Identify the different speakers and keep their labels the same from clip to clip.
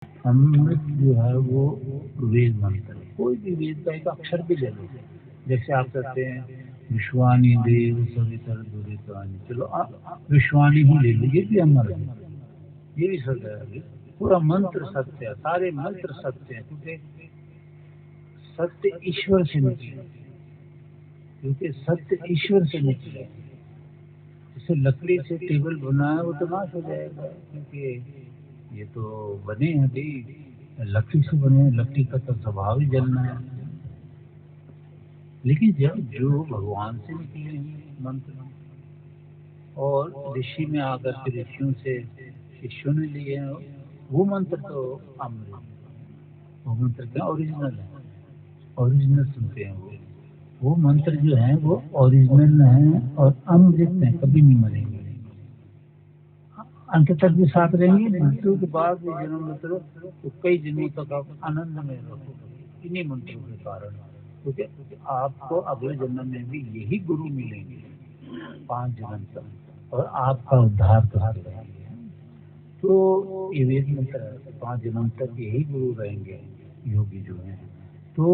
Speaker 1: अमृत जो है वो वेद मंत्र है। कोई भी वेद का एक अक्षर भी ले लो, जैसे आप कहते हैं विश्वानी देव सवितर दुरितानी, चलो विश्वानी ही ले लो, ये भी अमर है, ये भी सत्य है। पूरा मंत्र सत्य है, सारे मंत्र सत्य है, क्योंकि सत्य ईश्वर से निकले, क्योंकि सत्य ईश्वर से निकले। जैसे लकड़ी से टेबल बना है वो तो नाश हो जाएगा, क्योंकि ये तो बने हैं भाई लकड़ी से बने हैं, लकड़ी का तो स्वभाव ही जलना है। लेकिन जब जो भगवान से निकले हैं मंत्र, और ऋषि में आकर के ऋषियों से शिष्यों ने लिए हैं, वो मंत्र तो अमृत, वो मंत्र क्या ओरिजिनल है, ओरिजिनल सुनते हैं वो मंत्र जो है वो ओरिजिनल है और अमृत है, कभी नहीं मरेंगे, अंत तक भी साथ रहेंगे। मृत्यु के बाद भी जन्म मंत्र तो कई जन्मों तक आप आनंद में रहोगे इन्हीं मंत्रों के कारण, क्योंकि आपको अगले जन्म में भी यही गुरु मिलेंगे 5 जन्म तक, और आपका उद्धार करते रहेंगे। तो ये वेद मंत्र है, 5 जन्म तक यही गुरु रहेंगे योगी जो हैं, तो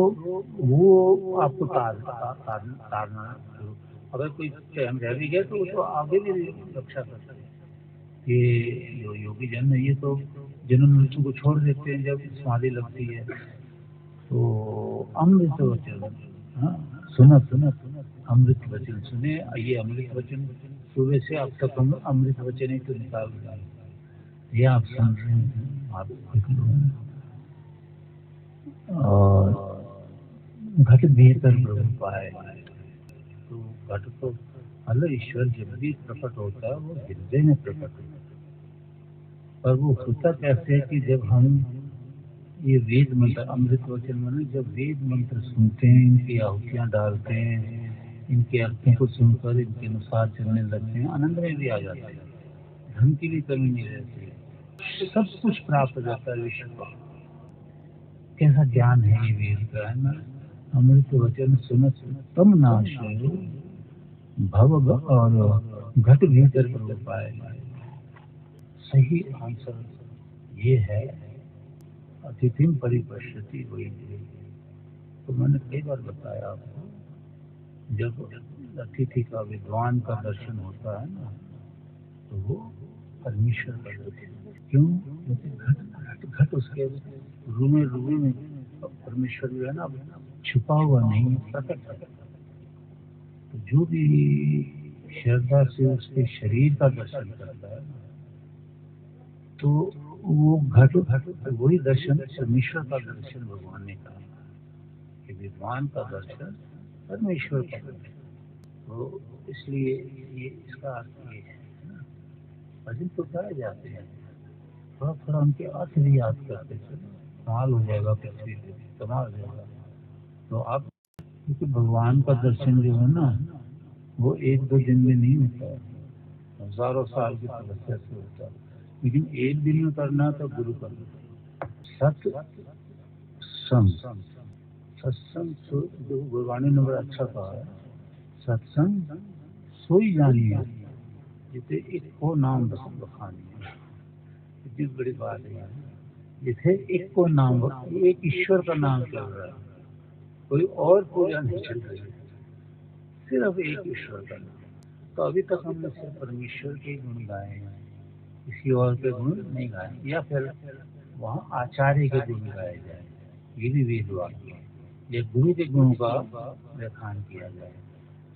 Speaker 1: वो आपको तारना। अगर कोई टाइम रह भी गया तो वो तो आगे भी रक्षा करते हैं। ये जो योगी जन है ये तो जन्म मृत्यु को छोड़ देते हैं जब समाधि लगती है। तो अमृत वचन, हाँ सुना सुना अमृत वचन सुने, ये अमृत वचन सुबह से अब तक हम अमृत वचन ही तो निकाल रहे हैं, ये आप सुन रहे हैं, आप देख लो। और घट भीतर प्रभु पाए, तो घट तो मतलब ईश्वर जब भी प्रकट होता है वो हृदय में प्रकट होता है, पर वो होता कैसे है कि जब हम ये वेद मंत्र अमृत वचन मन जब वेद मंत्र सुनते हैं, इनकी आहुतियाँ डालते हैं, इनके अर्थों को सुनकर इनके अनुसार चलने लगते हैं, आनंद में भी आ जाते हैं, धन की भी कमी नहीं रहती है, तो सब कुछ प्राप्त हो जाता है विश्व का। कैसा ज्ञान है ये वेद का, है ना। अमृत वचन सुनत तम नाश भव और घट भीतर प्रभु पाए। सही आंसर ये है, अतिथिम परिपश्यति वही। तो मैंने कई बार बताया आपको, जब अतिथि का विद्वान का दर्शन होता है ना, तो वो परमेश्वर का दर्शन, क्यों? क्योंकि घट घट उसके रूमे में परमेश्वर जो है ना छुपा हुआ नहीं, प्रकट है। तो जो भी श्रद्धा से उसके शरीर का दर्शन करता है तो वो घट वही दर्शन परमेश्वर का दर्शन भगवान ने कहा कि विद्वान का दर्शन परमेश्वर का दर्शन। तो इसलिए ये इसका अर्थ ये है ना, भजन तो गाए जाते हैं, थोड़ा थोड़ा उनके अर्थ भी याद करते चलो, कमाल हो जाएगा, पृथ्वी पे कमाल हो जाएगा। तो आप, क्योंकि भगवान का दर्शन जो है ना वो 1-2 दिन में नहीं होता है, हजारों साल की तपस्या से होता है, लेकिन एक दिन में करना तो गुरु करना। सत्संग, सत्संग जो गुरबाणी ने बड़ा अच्छा कहा है, सत्संग सोई जानिए जिसे एक को नाम बखानी है, इतनी बड़ी बात है। जिसे एक को नाम, एक ईश्वर का नाम चल रहा है, कोई और पूजा नहीं चल रही है, सिर्फ एक ईश्वर का नाम। तो अभी तक हमने सिर्फ परमेश्वर के गुण गाए हैं, किसी और के गुण नहीं गाए, या फिर वहाँ आचार्य के गुण गाए जाए, ये भी वेद वाक्य है, या गुरु के गुणों का व्याख्यान किया जाए।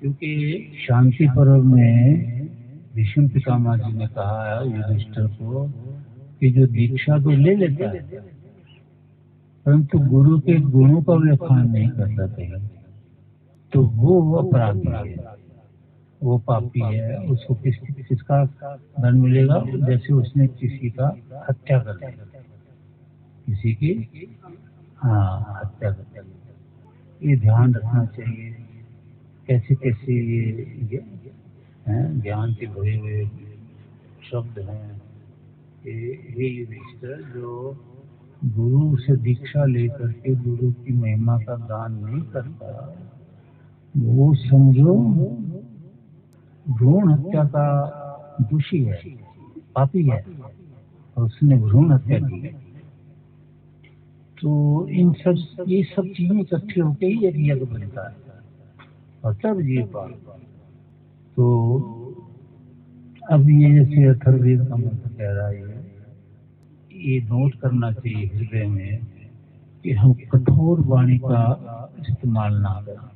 Speaker 1: क्योंकि शांति पर्व में भीष्म पितामह जी ने कहा युधिष्ठिर को कि जो दीक्षा तो ले लेता है परंतु गुरु के गुणों का व्याख्यान नहीं करता कहीं, तो वो अपराधी है, वो पापी है, उसको किसका दंड मिलेगा? जैसे उसने किसी का हत्या कर दी, किसी की हत्या कर दी। ये ध्यान रखना चाहिए, कैसे कैसे ये ज्ञान के भरे हुए शब्द हैं। ये युधिष्ठिर जो गुरु से दीक्षा लेकर के गुरु की महिमा का गान नहीं करता, वो समझो भ्रूण हत्या का दोषी है, पापी है, और उसने भ्रूण हत्या की है। तो ये सब चीजें इकट्ठी होकर ही एक यज्ञ बनता है और तब जीव पार। तो अब ये जैसे अथर्ववेद का मंत्र कह रहा है, ये नोट करना चाहिए हृदय में कि हम कठोर वाणी का इस्तेमाल ना करें।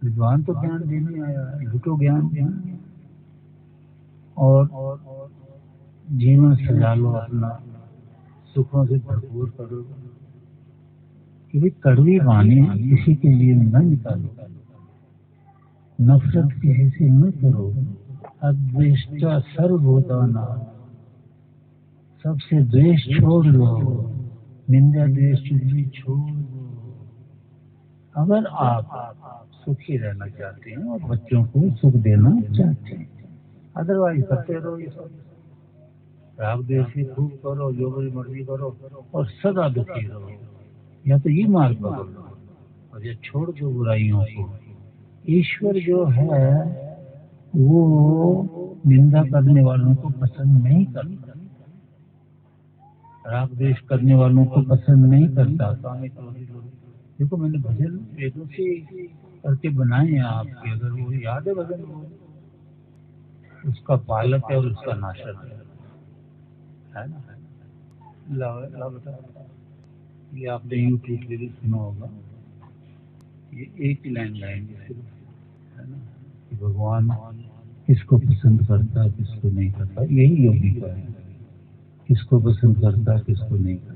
Speaker 1: विद्वान तो ज्ञान देने आया है, लुटो ज्ञान देना और जीवन सजा लो अपना, सुखों से भरपूर करो। क्योंकि कड़वी वाणी किसी के लिए न निकालो, नफरत किसी से न करो। अद्वेष्टा सर्वभूताना, सबसे द्वेष छोड़ लो, निंदा द्वेष चुगली छोड़ दो। अगर आप सुखी रहना चाहते हैं और बच्चों को सुख देना चाहते हैं, अदरवाइज करते रहो ये सब, राग द्वेष से खूब करो, जो मर्जी करो और सदा दुखी रहो। या तो ये मार्ग पकड़ लो और ये छोड़ दो बुराइयों को। ईश्वर जो है वो निंदा करने वालों को पसंद नहीं करता, राग द्वेष करने वालों को पसंद नहीं करता। देखो मैंने भजन वेदों से करके बनाए हैं आपके, अगर वो याद है भजन, वो उसका पालक है और उसका नाशक है ना। ला बता, ये आपने यूट्यूब पे भी सुना होगा, ये एक ही लाइन गाएंगे सिर्फ, है ना, कि भगवान किसको पसंद करता है किसको नहीं करता। यही योगी का है, किसको पसंद करता है किसको नहीं करता।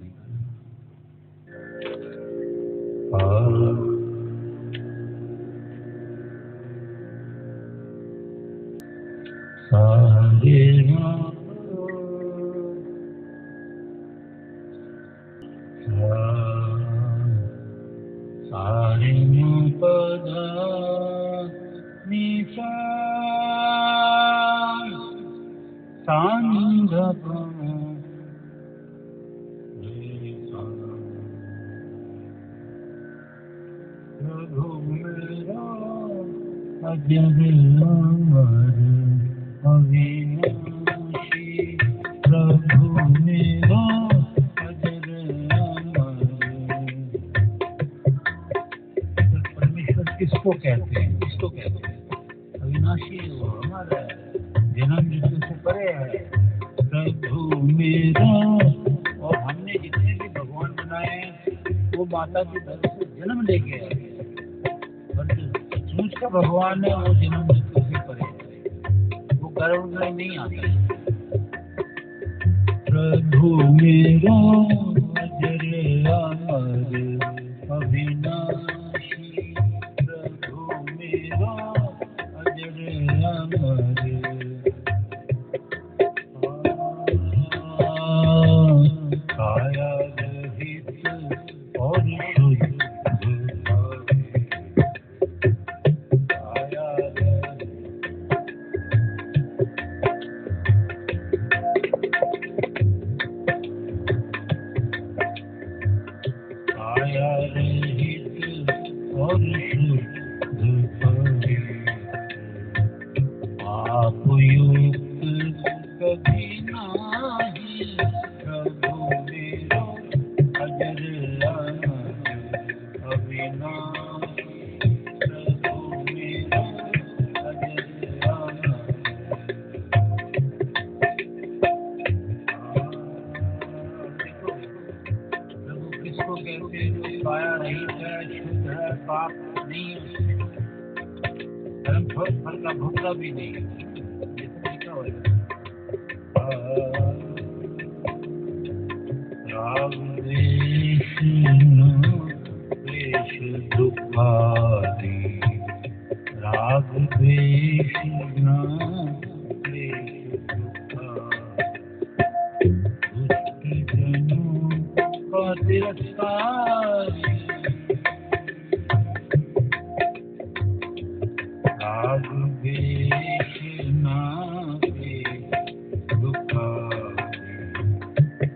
Speaker 1: किसको कहते हैं, किसको कहते हैं? अविनाशी है, वो हमारा है, जन्म मृत्यु से परे है, प्रभु मेरा। और हमने जितने भी भगवान बनाए वो माता की तरफ से जन्म लेके आए, और जो सचमुच का भगवान है वो जन्म मृत्यु से परे है, वो गर्भ में नहीं आता है। प्रभु मेरा अजर अमर अविनाशी, प्रभु मेरा अजर अमर, काया रहित और शुद्ध, काया रहित और शुद्ध आप युक्त कभी नाही, प्रभु मेरा अजर अमर अविनाशी, प्रभु मेरा अजर अमर। प्रभु किसको कहते हैं? जो काया रहित है, शुद्ध है, पाप नहीं है, धर्म फल का भोक्ता भी नहीं है। राग द्वेष क्लेश दुखादि, राग द्वेष क्लेश दुखादि,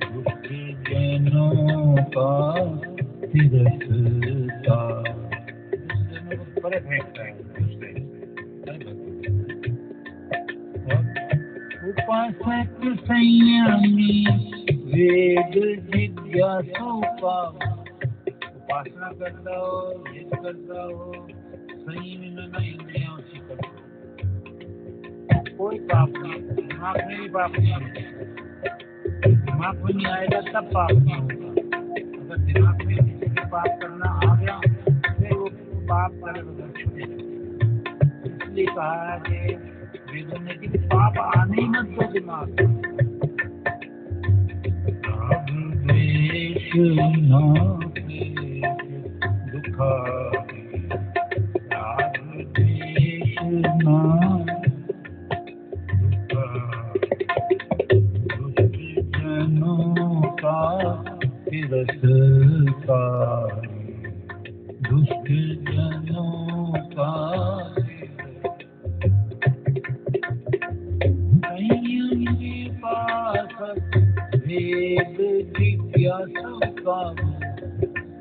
Speaker 1: दुष्ट जनों का तिरस्कारी, राग द्वेष का तिरस्ता, फर्क है उपासक संयमी वेद जिज्ञासी, जिज्ञासु पाप। उपासना करता हो, यज्ञ करता हो, संयम में न इंद्रियों से करो, कोई पाप नहीं, दिमाग में भी पाप नहीं होगा। दिमाग में नहीं आएगा तब पाप नहीं होगा। अगर दिमाग में किसी भी पाप करना आ गया फिर वो पाप करे बगैर छूटेगा। इसलिए कहा है कि वेदों ने कि पाप आने ही मत दो दिमाग में। राग द्वेष न दुखा, राग द्वेष न तिरस्कार, दुष्ट जनों का संयम विपासक, वेद जिज्ञासु का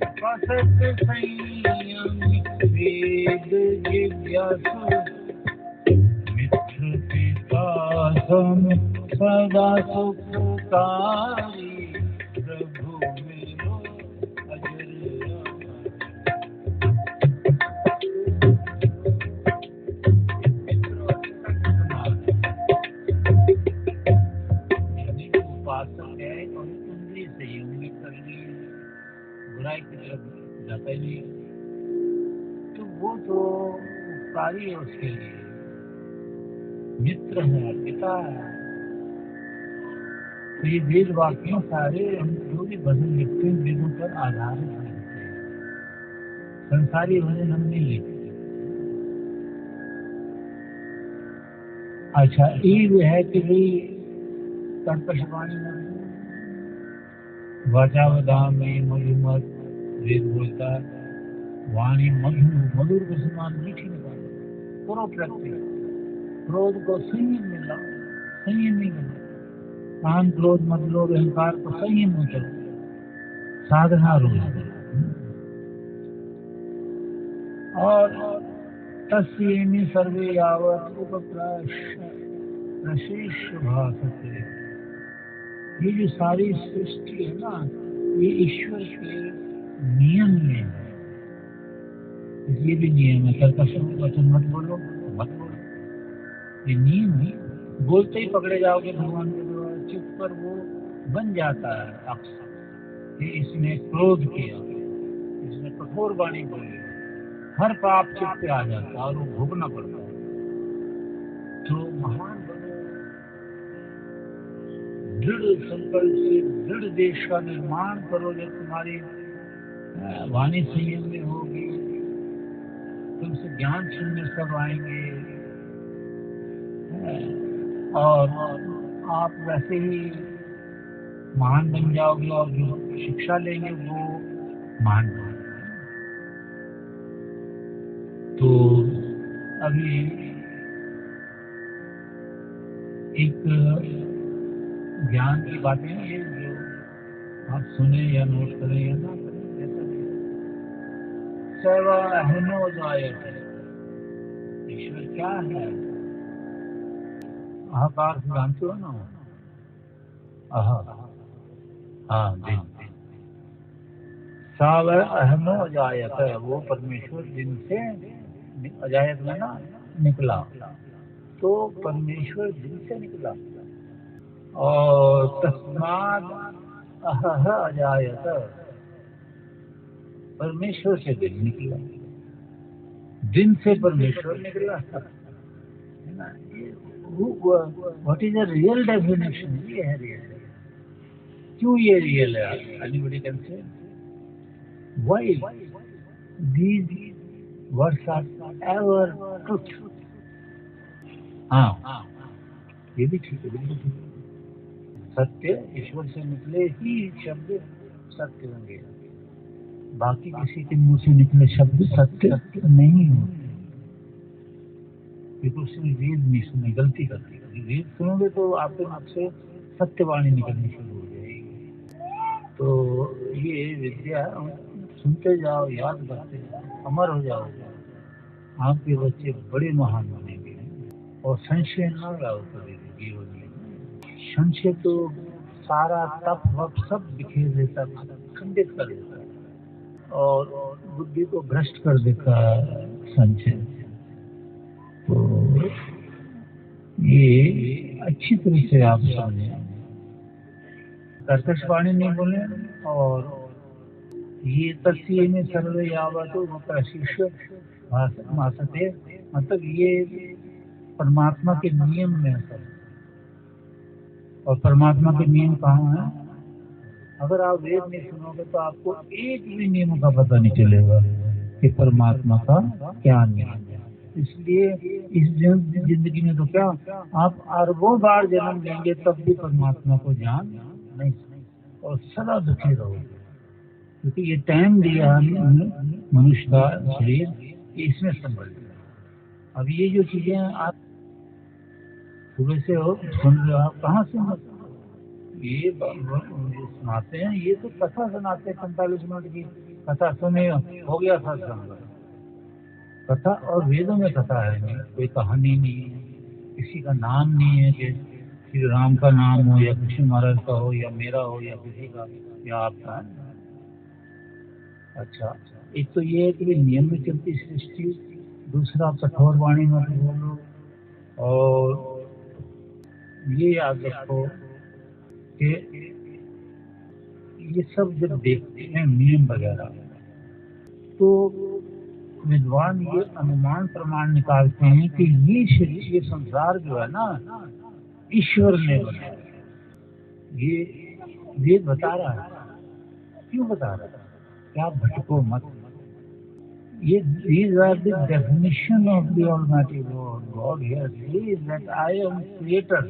Speaker 1: उपासक संयम वेद जिज्ञासु, मित्र पिता सम सदा सुखकारी, प्रभु मेरो अजर यानी उपासक है और इंद्रिय संयम कर ली, बुराई की तरफ जाता ही नहीं, तो वो तो उपकारी है उसके लिए, मित्र है, पिता है। तो ये वेद वाक्यों सारे हम जो भी भजन लिखते हैं वेदों पर आधारित लिखते हैं, संसारी भजन हम नहीं लिखते। अच्छा ये है कि भाई कर्कशवाणी वाचा वदाम में मधुमत, वेद बोलता है वाणी मधुर के समान मीठी निकालो, करो प्रत्यय, क्रोध को संयम में लाओ, संयम नहीं करो, काम क्रोध मत लोभ अहंकार को संयम में करो, साधना रोज करो। और तस्येमि सर्वे यावत् उपप्रशेष भासते, ये जो सारी सृष्टि है ना ये ईश्वर के नियम में है। ये भी नियम है, कर्कश वचन मत बोलो, मत बोलो, ये नियम है। बोलते ही पकड़े जाओगे भगवान के द्वारा, चित्त पर वो बन जाता है अक्सर कि इसने क्रोध किया, इसने कठोर वाणी बोली, हर पाप चित्त पे आ जाता है और वो भोगना पड़ता है। तो महान बनो, दृढ़ संकल्प से दृढ़ देश का निर्माण करो। जब तुम्हारी वाणी संयम में होगी तुमसे ज्ञान सुनने सब आएंगे और आप वैसे ही महान बन जाओगे और जो शिक्षा लेंगे वो महान बनेंगे। तो अभी एक ज्ञान की बातें ये जो आप सुने या नोट करें या ना करें ऐसा नहीं, सेवा अहनो जायत, ईश्वर क्या है? आकार से जानते हो ना, हाँ दिन सावर अहनो अजायत है, वो परमेश्वर दिन से अजायत में ना निकला, तो परमेश्वर दिन से निकला। और तस्माद अहह अजायत, परमेश्वर से दिन निकला, दिन से परमेश्वर निकला है ना। What is the real definition? ये है रियल। क्यों ये रियल है? Anybody can say why these words are ever truth. हाँ ये भी ठीक है, बिल्कुल ठीक है। सत्य ईश्वर से निकले ही शब्द सत्य होंगे, बाकी किसी के मुंह से निकले शब्द सत्य नहीं होते। क्योंकि उसने वेद नहीं सुने, गलती करती है। वेद सुनोगे तो आपके मुख से सत्यवाणी निकलनी शुरू हो जाएगी। तो ये विद्या सुनते जाओ, याद करते जाओ, अमर हो जाओगे, आपके बच्चे बड़े महान बनेंगे। और संशय न लाओ कभी जीवन में। संशय तो सारा तप वप सब बिखेर देता है, खंडित कर देता है और बुद्धि को भ्रष्ट कर देता है संचय। तो ये अच्छी तरह से आप समझे, कर्कश वाणी नहीं बोले। और ये तस्य में सर्वे यावतो प्रशिष्य भासते, मतलब ये परमात्मा के नियम में है सब। और परमात्मा के नियम कहाँ है? अगर आप वेद नहीं सुनोगे तो आपको एक भी नियम का पता नहीं चलेगा कि परमात्मा का क्या नियम है। इसलिए इस जिंदगी में तो क्या आप अरबों बार जन्म लेंगे तब भी परमात्मा को जान नहीं सकते और सदा दुखी रहोगे, क्योंकि ये टाइम दिया मनुष्य का शरीर इसमें संभल गया। अब ये जो चीजें आप सुबह से हो सुन रहे हो, आप कहाँ से ये सुनाते हैं? ये तो कथा सुनाते हैं, 45 मिनट की कथा सुने हो गया सत्संग। कथा और वेदों में कथा है नहीं, कोई कहानी नहीं है, किसी का नाम नहीं है कि श्री राम का नाम हो या कृष्ण महाराज का हो या मेरा हो या किसी का या आपका। अच्छा, एक तो ये है कि नियम में चलती सृष्टि, दूसरा कठोर वाणी मत बोलो। और ये याद रखो कि ये सब जब देखते हैं नियम वगैरह, तो विद्वान ये अनुमान प्रमाण निकालते हैं कि ये संसार जो है ना ईश्वर ने बनाया। ये वेद बता रहा है। क्यों बता रहा है? क्या भटको मत। ये these are the definition of the Almighty God. God here says that I am creator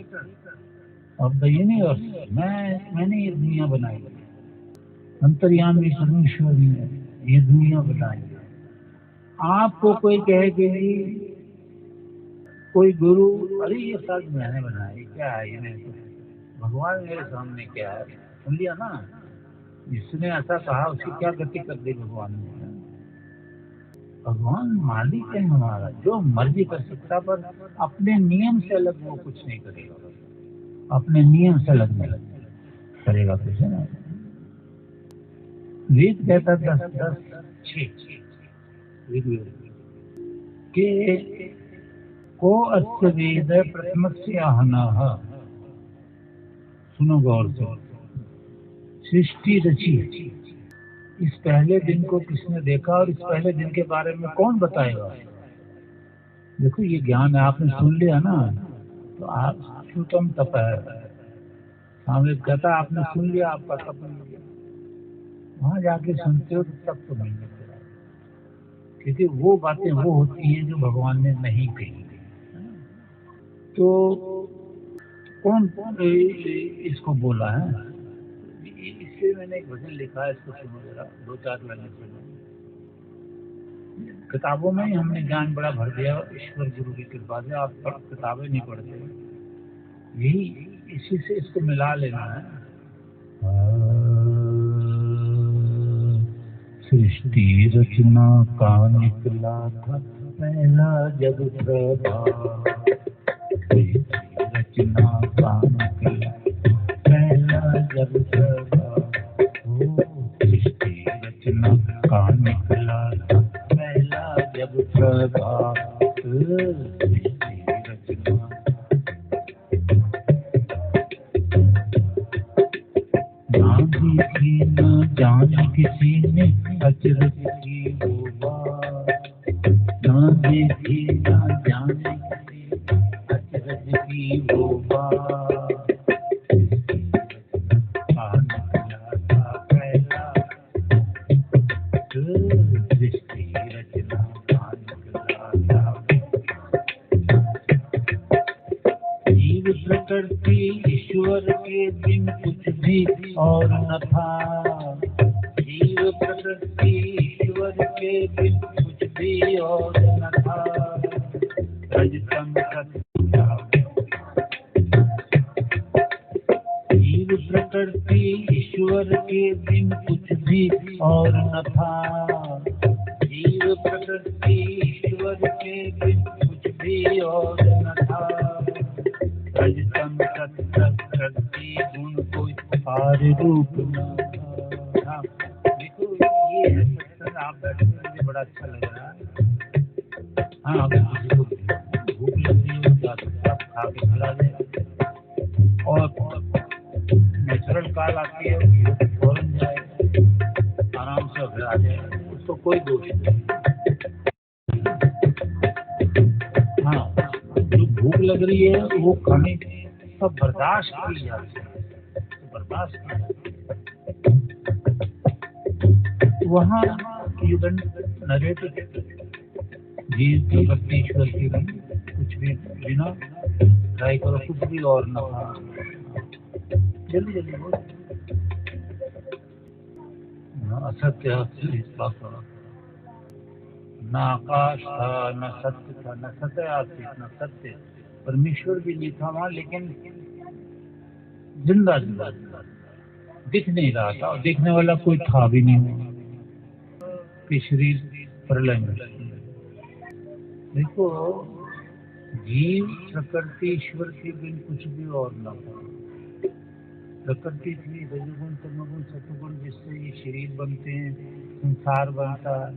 Speaker 1: of the universe. मैंने ये दुनिया बनाई, अंतर्यामी परमेश्वर ने ये दुनिया बनाई। आपको कोई कहे कि कोई गुरु, अरे ये सब मैंने बनाई, क्या है ये? भगवान मेरे सामने क्या है? सुन लिया ना, जिसने ऐसा कहा उसकी क्या गति कर दी भगवान ने। भगवान मालिक है हमारा, जो मर्जी कर सकता, पर अपने नियम से अलग वो कुछ नहीं करेगा। अपने नियम से अलग नहीं करेगा कुछ, है ना। वेद कहता 10:10:6 के को अस्य वेद प्रथमस्य आहनः। सुनो गौर से, सृष्टि रची, इस पहले दिन को किसने देखा और इस पहले दिन के बारे में कौन बताएगा? देखो ये ज्ञान है, आपने सुन लिया ना, तो आप श्रुतम तप है, सामने कहता आपने सुन लिया, आपका तप मिल गया। वहां जाके सुनते हो तो तब तो नहीं मिलता, क्योंकि वो बातें वो होती हैं जो भगवान ने नहीं कही। तो कौन इसको बोला है? इसलिए मैंने एक भजन लिखा है, इसको सुनो जरा, 2-4 लाइन सुनो। किताबों में ही हमने ज्ञान बड़ा भर दिया, ईश्वर गुरु की कृपा से। आप किताबें नहीं पढ़ते, यही इसी से इसको मिला लेना है। सृष्टि रचना का निकला था पहला जग प्रभाव, रचना का निकला पहला जग प्रभाव, सृष्टि रचना का निकला था पहला जग प्रभाव, सृष्टि रचना। ना देखी न जाने किसी ने अचरज की वो बात, ना देखी न जाने किसी अचरज की वो बात, सृष्टि रचना का निकला था। जीव प्रकृति ईश्वर के बिन कुछ भी और न था, जीव प्रकृति ईश्वर के बिन कुछ भी और न था, रजतम सत्या। जीव प्रकृति ईश्वर के बिन कुछ भी और न था, जीव प्रकृति ईश्वर के बिन कुछ भी और न था, रजतम सत्य प्रकृति गुण कोई कार्य रूप न था। हाँ, देखो ये है सत्संग, आप बैठे हो, मुझे बड़ा अच्छा लग रहा है। हाँ, अगर किसी को भूख लग रही हो जा सकता, आप खा के चला जाए, और नेचुरल कॉल आती है वो फौरन जाए, आराम से घर आ जाए, उसको कोई दोष नहीं। हाँ, जो भूख लग रही है वो खाने का बर्दाश्त की जाती है, बर्दाश्त की जाती है। वहाँ यू कैन नरेट जीव की भक्ति ईश्वर की कुछ भी बिना ट्राई करो, कुछ भी और ना खाओ, जल्दी जल्दी बोलो। असत्य करो, न आकाश था, न सत्य था, न सत्य आस्तिक, न सत्य, परमेश्वर भी नहीं था वहां, लेकिन जिंदा जिंदा दिख नहीं रहा था, और देखने वाला कोई था भी नहीं कि शरीर प्रलय में। देखो, जीव प्रकृति ईश्वर के बिन कुछ भी और न था। प्रकृति थी, रजोगुण तमोगुण सतोगुण, जिससे ये शरीर बनते हैं, संसार बनता है,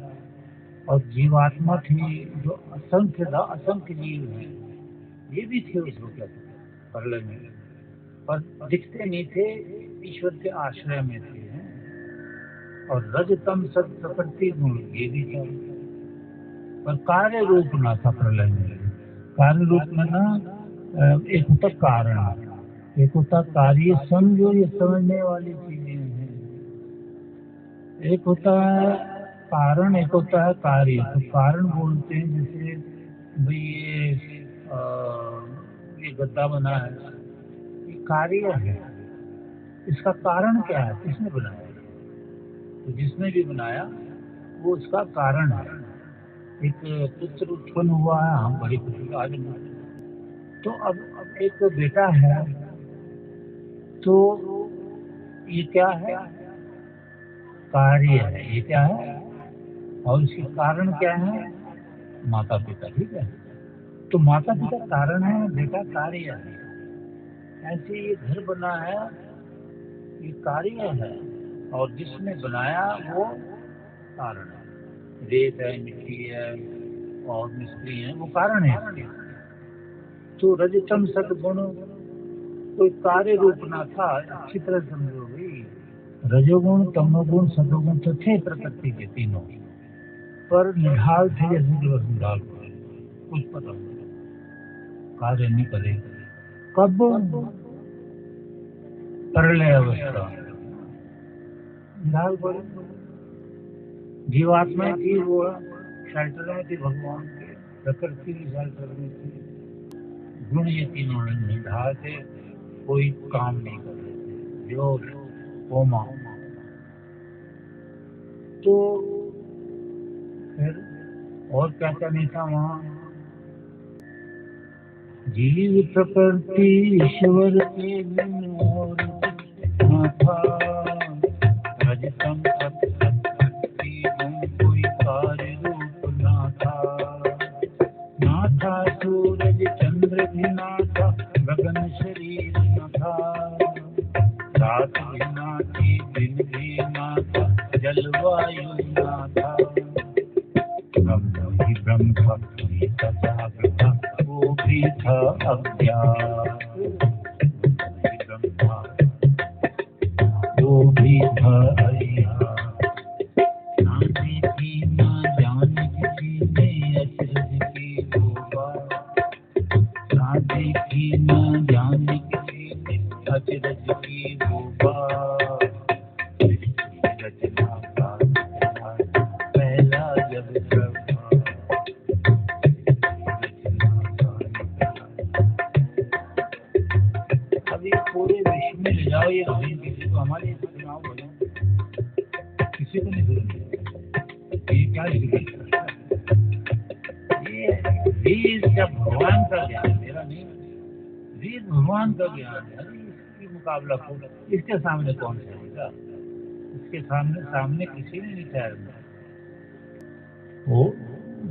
Speaker 1: और जीवात्मा थी जो असंख्य जीव हैं, ये भी थे उस वक्त प्रलय में, पर दिखते नहीं थे, ईश्वर के आश्रय में थे। और रजतम सत प्रकृति गुण ये भी था, पर कार्य रूप ना था प्रलय में। कार्य रूप में ना एक होता कारण, एक होता कार्य। समझो, ये समझने वाली चीजें हैं। एक होता है कारण, एक होता है कार्य। तो कारण बोलते हैं जैसे भाई ये गद्दा बना है, ये कार्य है। इसका कारण क्या है? किसने बनाया? तो जिसने भी बनाया वो उसका कारण है। एक पुत्र उत्पन्न हुआ है, हम बड़ी खुशी का आज। तो अब एक बेटा है, तो ये क्या है? कार्य है। ये क्या है? और इसके कारण क्या है? माता पिता। ठीक है, तो माता पिता कारण है, बेटा कार्य है। ऐसे ये घर बना है, ये कार्य है, और जिसने बनाया वो कारण है। रेत है, मिट्टी है, और मिस्त्री है, वो कारण है। तो रजतम सदगुण कोई कार्य रूप ना था, अच्छी तरह समझो भाई। रजोगुण तमोगुण सतोगुण तो थे प्रकृति के तीनों, पर निढाल थे, जैसे कि बस निढाल कुछ पता नहीं, कार्य नहीं करे। कब? प्रलय अवस्था। निढाल पर जीवात्मा थी, वो शेल्टर में थी भगवान के, प्रकृति की शेल्टर में थी। गुण ये तीनों निढाल थे, कोई काम नहीं कर रहे थे, जो कोमा। तो फिर और क्या क्या नहीं था वहाँ? जीव प्रकृति ईश्वर के बिन और न था। रजतम सत्प्रकृति गुण कोई कार्य रूप न था। ना था सूरज चंद्र भी ना था, गगन शरीर न था। रात भी ना थी, दिन भी ना था, जलवायु ना था। ब्रह्म ही ब्रह्म था, वही सजाग था, वो भी था अज्ञात। ब्रह्म था, वो भी था अज्ञात। ना देखी ना जाने किसी ने अचरज की वो बात। ना देखी ना जाने किसी ने अचरज की वो बात। रचना का पहला जब अभी पूरे विश्व में ले जाओ ये भजन, किसी को हमारे सुनाओ भजन, किसी को नहीं सुनेंगे। ये क्या ये वेद जब भगवान का ज्ञान, मेरा नहीं, वेद भगवान का ज्ञान है। इसकी मुकाबला को इसके सामने कौन ठहरेगा? इसके सामने किसी ने नहीं ठहरना। वो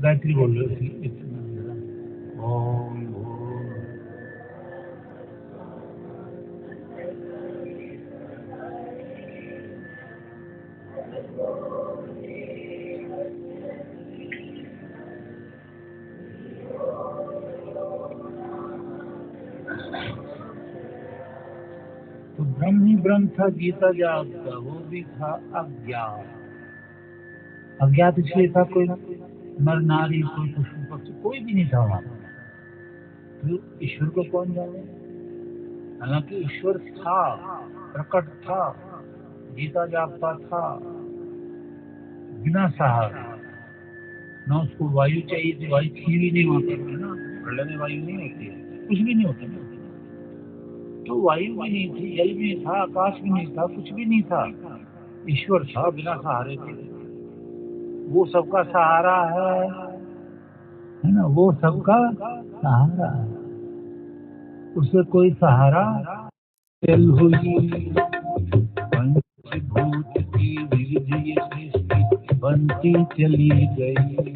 Speaker 1: गायत्री बोल रही थी, ओम तो ब्रह्म ही ब्रह्म था, गीता जागता, वो भी था अज्ञात। अज्ञात इसलिए था, कोई नर नारी, कोई पशु पक्षी, कोई भी नहीं था वहां। तो ईश्वर को कौन जाने? हालांकि ईश्वर था, प्रकट था, गीता जागता था, बिना सहारे। ना उसको वायु चाहिए थी, वायु थी भी नहीं होती थी ना, प्रलय में वायु नहीं होती है, कुछ भी नहीं होता। तो वायु भी नहीं थी, जल भी नहीं था, आकाश भी नहीं था, कुछ भी नहीं था। ईश्वर था बिना सहारे के। वो सबका सहारा है ना, वो सबका सहारा है। उसे कोई सहारा चल हुई पंचभूत की विविध सृष्टि बनती चली गई।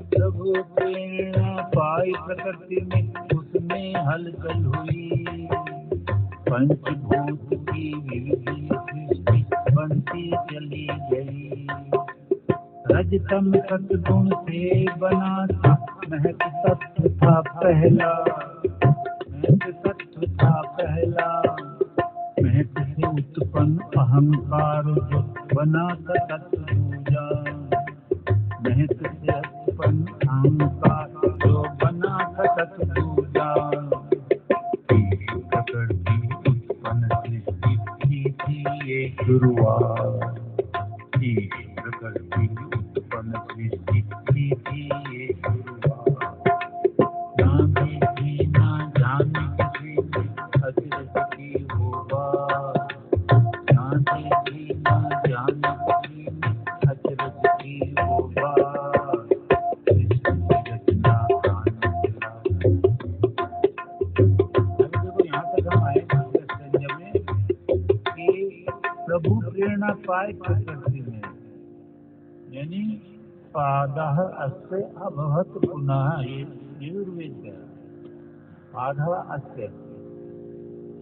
Speaker 1: प्रभु प्रेरणा पाई प्रकृति में, उसमें हलचल हुई। पंचभूत की विविध सृष्टि बनती चली गई। रजतम सतगुण से बना था, महक तत्व था पहला, महक तत्व था पहला। महक से उत्पन्न अहंकार जो बना था तत्व दूजा, महक से उत्पन्न अहंकार जो बना था तत्व दूजा। प्रकृति उत्पन्न सृष्टि थी ये शुरुआत, प्रकृति उत्पन्न सृष्टि थी ये शुरुआत। ना देखी ना जाने किसी ने अचरज की वो बात, ना देखी ना जाने किसी ने अचरज की वो बात। सृष्टि की रचना आने लगा। देखो यहाँ तक हम आए में कि प्रभु प्रेरणा पाए प्रकृति में, यानी पादः अस्य अभवत् पुनः, ये यजुर्वेद का पादः अस्य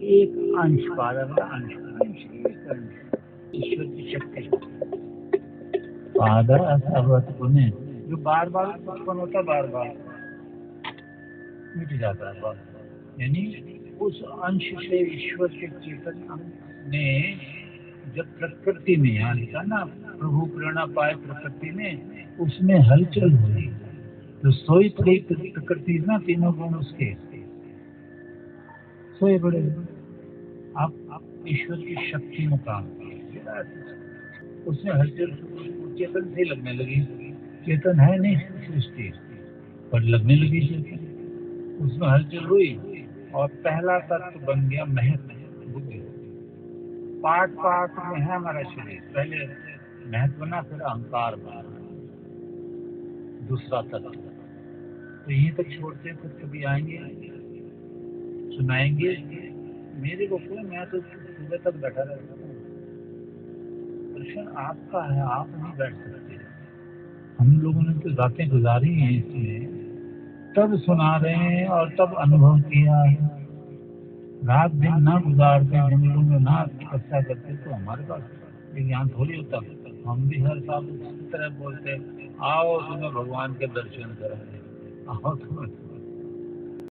Speaker 1: एक अंश, पादः का अंश, ईश्वर की शक्ति। पादः अस्य अभवत् पुनः, जो बार बार उत्पन्न होता, बार बार मिट जाता है, यानी उस अंश से ईश्वर के चेतन अंश ने जब प्रकृति में, यहाँ लिखा ना प्रभु प्रेरणा पाए प्रकृति में, उसमें हलचल हुई। तो सोई पड़ी प्रकृति ना, तीनों गुण उसके सोए पड़े। आप ईश्वर की शक्ति में काम किया, उसमें हलचल चेतन से लगने लगी। चेतन है नहीं सृष्टि, पर लगने लगी चेतन, उसमें हलचल हुई और पहला तत्व बन गया महत्व बुद्धि। पार्ट पार्ट में है हमारा शरीर, पहले महत्व बना, फिर अहंकार बना, दूसरा तत्व। तो यहीं तक छोड़ते, फिर कभी आएंगे सुनाएंगे। मेरे को क्यों, मैं तो सुबह तक बैठा रहता हूँ। दर्शन आपका है, आप नहीं बैठ सकते। हम लोगों ने तो रातें गुजारी हैं इसमें, तब सुना रहे हैं और तब अनुभव किया है। रात दिन ना गुजारते, जंगलों में ना तपस्या करते, तो हमारे पास ज्ञान थोड़ी होता। हम भी हर साल इस तरह बोलते, आओ तुम्हें भगवान के दर्शन करेंगे, आओ तुम्हें